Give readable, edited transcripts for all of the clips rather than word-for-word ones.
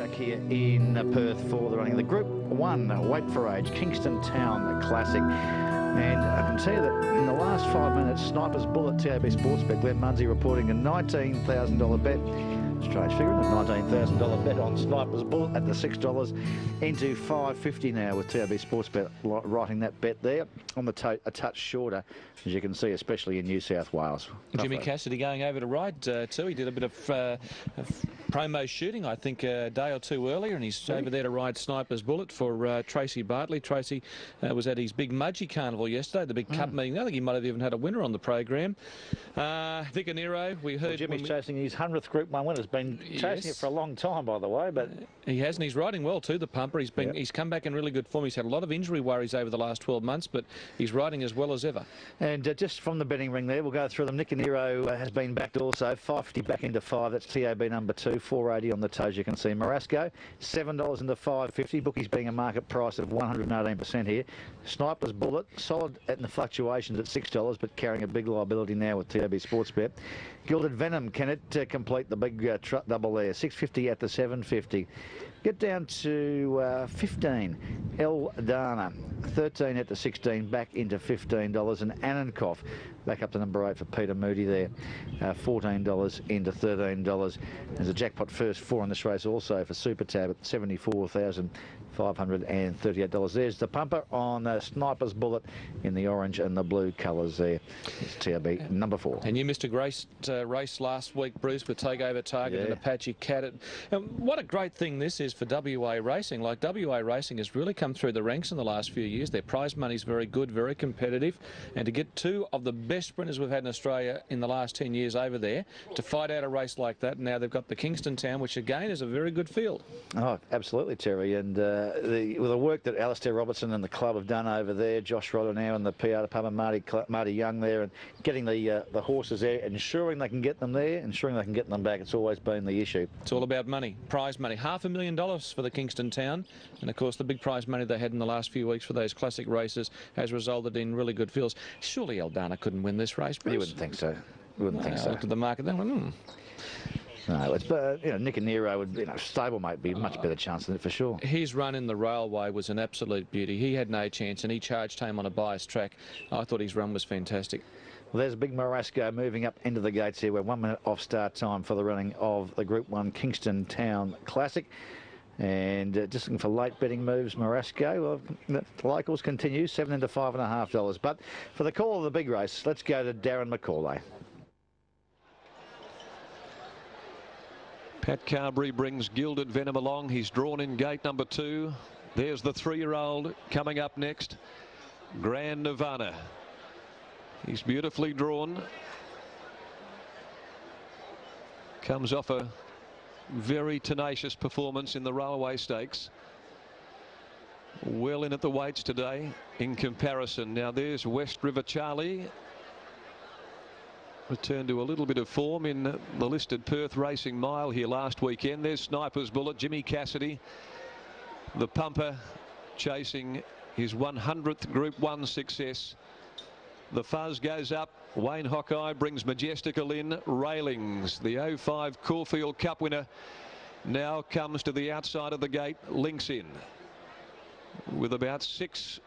back here in Perth for the running of the Group 1 Weight for Age Kingston Town Classic. And I can tell you that in the last 5 minutes, Sniper's Bullet TAB Sportsbet, Glenn Munsey reporting a $19,000 bet. Strange figure, a $19,000 bet on Sniper's Bullet at the $6 into $5.50 now with TAB Sportsbet writing that bet there on the a touch shorter, as you can see, especially in New South Wales. Jimmy Cassidy going over to ride too. He did a bit of promo shooting, I think, a day or two earlier, and he's over there to ride Sniper's Bullet for Tracy Bartley. Tracy was at his big Mudgee Carnival yesterday, the big cup meeting. I think he might have even had a winner on the program. Vic Nero, we heard... Well, Jimmy's chasing his 100th Group 1 winner. He's been chasing it for a long time, by the way, but... he has, and he's riding well too, the pumper. He's come back in really good form. He's had a lot of injury worries over the last 12 months, but he's riding as well as ever. And just from the betting ring there, we'll go through them. Nick Nero has been backed also, $5.50 back into 5. That's TAB number 2, $4.80 on the toes. You can see Marasco, $7 into $5.50. Bookies being a market price of 118% here. Sniper's Bullet, solid in the fluctuations at $6, but carrying a big liability now with TAB Sportsbet. Gilded Venom, can it complete the big double there? $6.50 at the $7.50. Get down to 15. El Dana, 13 at the 16, back into $15. And Annenkoff, back up to number 8 for Peter Moody there, $14 into $13. There's a jackpot first 4 in this race also for Super Tab at $74,538. There's the pumper on Sniper's Bullet in the orange and the blue colours there. It's TAB number 4. And you missed a great race last week, Bruce, with Takeover Target and Apache Cat. What a great thing this is for WA Racing. Like, WA Racing has really come through the ranks in the last few years. Their prize money's very good, very competitive, and to get 2 of the best sprinters we've had in Australia in the last 10 years over there to fight out a race like that. Now they've got the Kingston Town, which again is a very good field. Oh, absolutely, Terry. And with the work that Alistair Robertson and the club have done over there, Josh Rodder now and the PR department, Marty Young there, and getting the horses there, ensuring they can get them there, ensuring they can get them back, it's always been the issue. It's all about money, prize money. $500,000 for the Kingston Town, and of course the big prize money they had in the last few weeks for those classic races has resulted in really good fields. Surely Eldana couldn't win this race, Bruce? You wouldn't think so. You wouldn't think so. Looked at the market then. No, it's Nick Nero would, stablemate be a much better chance than it for sure. His run in the railway was an absolute beauty. He had no chance, and he charged home on a biased track. I thought his run was fantastic. Well, there's Big Marasco moving up into the gates here. We're 1 minute off start time for the running of the Group 1 Kingston Town Classic. And just looking for late betting moves, Marasco. Well, the locals continue, 7 into $5.50. But for the call of the big race, let's go to Darren McCauley. Pat Carberry brings Gilded Venom along. He's drawn in gate number 2. There's the 3-year-old coming up next, Grand Nirvana. He's beautifully drawn. Comes off a very tenacious performance in the Railway Stakes. Well in at the weights today in comparison. Now there's West River Charlie. Returned to a little bit of form in the listed Perth Racing Mile here last weekend. There's Sniper's Bullet, Jimmy Cassidy, the pumper, chasing his 100th Group 1 success. The fuzz goes up. Wayne Hawkeye brings Majestical in. Railings, the 05 Caulfield Cup winner, now comes to the outside of the gate, links in with about 6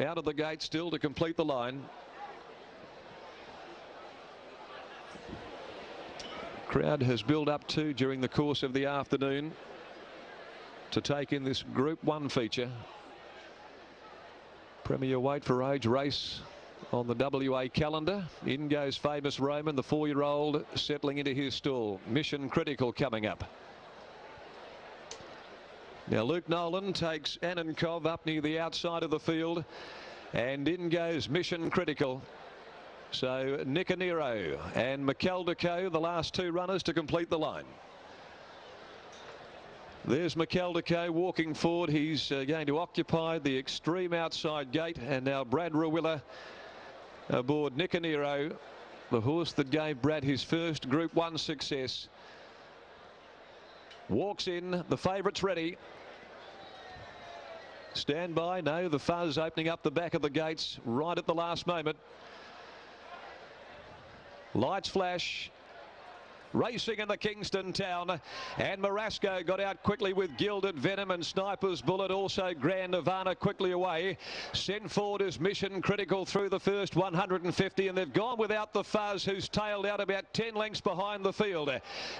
out of the gate still to complete the line. Crowd has built up too during the course of the afternoon to take in this Group 1 feature. Premier Weight for Age race on the WA calendar. In goes Famous Roman, the 4-year-old, settling into his stall. Mission Critical coming up. Now Luke Nolan takes Annenkov up near the outside of the field, and in goes Mission Critical. So Nick Nero and McKeldeco, the last 2 runners to complete the line. There's McKeldeco walking forward. He's going to occupy the extreme outside gate, and now Brad Rawiller aboard Nick Nero, the horse that gave Brad his first Group 1 success. Walks in, the favourite's ready. Stand by. No, the fuzz opening up the back of the gates right at the last moment. Lights flash. racing in the Kingston town. And Marasco got out quickly with Gilded Venom, and Sniper's Bullet, also Grand Nirvana quickly away. Sent forward is Mission Critical through the first 150, and they've gone without the Fuzz, who's tailed out about 10 lengths behind the field.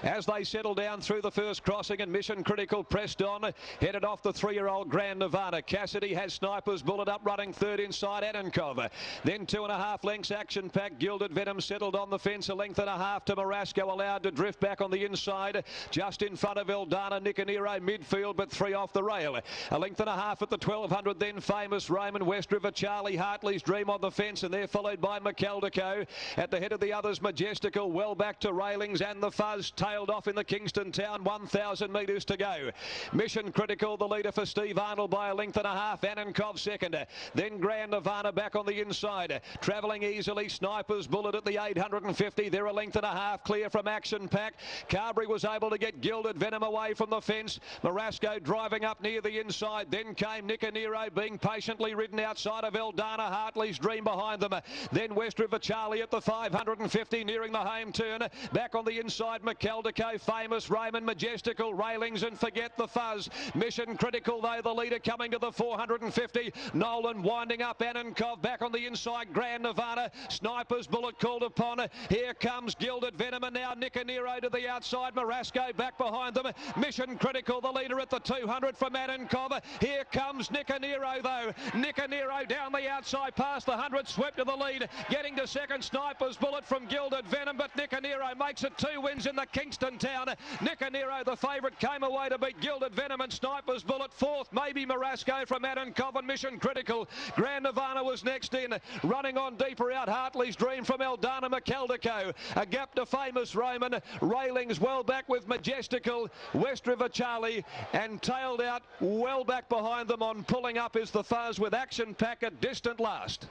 As they settle down through the first crossing, and Mission Critical pressed on, headed off the 3-year-old Grand Nirvana. Cassidy has Sniper's Bullet up running third inside Anankov. Then 2.5 lengths Action Pack. Gilded Venom settled on the fence, a length and a half to Marasco, allowed to drift back on the inside. Just in front of Eldana, Nicanero midfield, but 3 off the rail. A length and a half at the 1200, then Famous Raymond, West River Charlie, Hartley's Dream on the fence, and they're followed by McKeldeco. At the head of the others, Majestical, well back to Railings, and the Fuzz tailed off in the Kingston town, 1,000 metres to go. Mission Critical, the leader for Steve Arnold by a length and a half. Anankov second. Then Grand Nirvana back on the inside. Travelling easily, Sniper's Bullet at the 850. They're a length and a half clear from Action Pack. Carberry was able to get Gilded Venom away from the fence. Marasco driving up near the inside. Then came Nicanero being patiently ridden outside of Eldana. Hartley's Dream behind them. Then West River Charlie at the 550 nearing the home turn. Back on the inside, McKeldeco, Famous Raymond, Majestical, Railings, and Forget the Fuzz. Mission Critical though, the leader coming to the 450. Nolan winding up Anankov back on the inside. Grand Nirvana, Sniper's Bullet called upon. Here comes Gilded Venom, and now Nicanero to the outside. Marasco back behind them. Mission Critical, the leader at the 200 from Anankov. Here comes Nicanero though. Nicanero down the outside past the 100, swept to the lead. Getting to second, Sniper's Bullet from Gilded Venom, but Nicanero makes it 2 wins in the Kingston town. Nicanero, the favourite, came away to beat Gilded Venom, and Sniper's Bullet fourth. Maybe Marasco from Anankov and Mission Critical. Grand Nirvana was next in. Running on deeper out, Hartley's Dream from Eldana, McKeldeco. A gap to Famous Raymond. Railings well back with Majestical. West River Charlie, and tailed out well back behind them on pulling up is the Fuzz with Action Pack at distant last.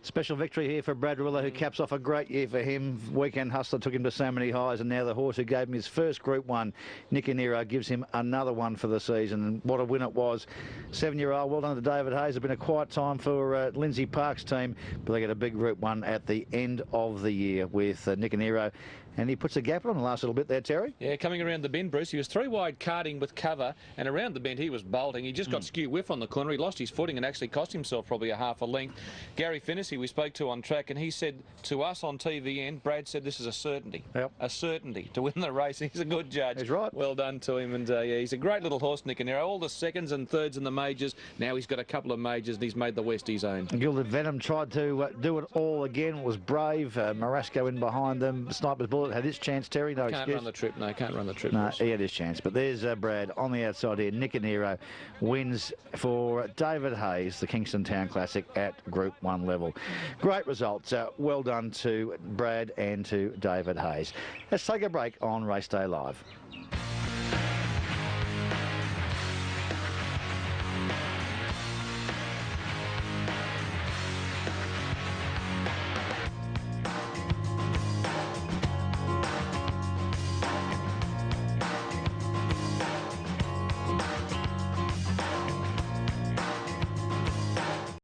Special victory here for Brad Rilla, who caps off a great year for him. Weekend Hustler took him to so many highs, and now the horse who gave him his first Group 1, Nicanero, gives him another one for the season. And what a win it was. 7-year-old, well done to David Hayes. It's been a quiet time for Lindsay Park's team, but they get a big Group 1 at the end of the year with Nicanero. And he puts a gap on the last little bit there, Terry. Yeah, coming around the bend, Bruce. He was 3 wide karting with cover, and around the bend he was bolting. He just got skew whiff on the corner. He lost his footing and actually cost himself probably a half a length. Gary Finnessy we spoke to on track, and he said to us on TVN, Brad said this is a certainty. Yep. A certainty to win the race. He's a good judge. He's right. Well done to him, and yeah, he's a great little horse, Nicanero. All the seconds and thirds in the majors. Now he's got a couple of majors, and he's made the West his own. Gilded Venom tried to do it all again. It was brave. Marasco in behind them. Sniper's Bullet had its chance, Terry. No can't excuse. Run the trip. No, can't run the trip. No, he had his chance. But there's Brad on the outside here. Nicanero wins for David Hayes, the Kingston Town Classic at Group 1 level. Great results. Well done to Brad and to David Hayes. Let's take a break on Race Day Live.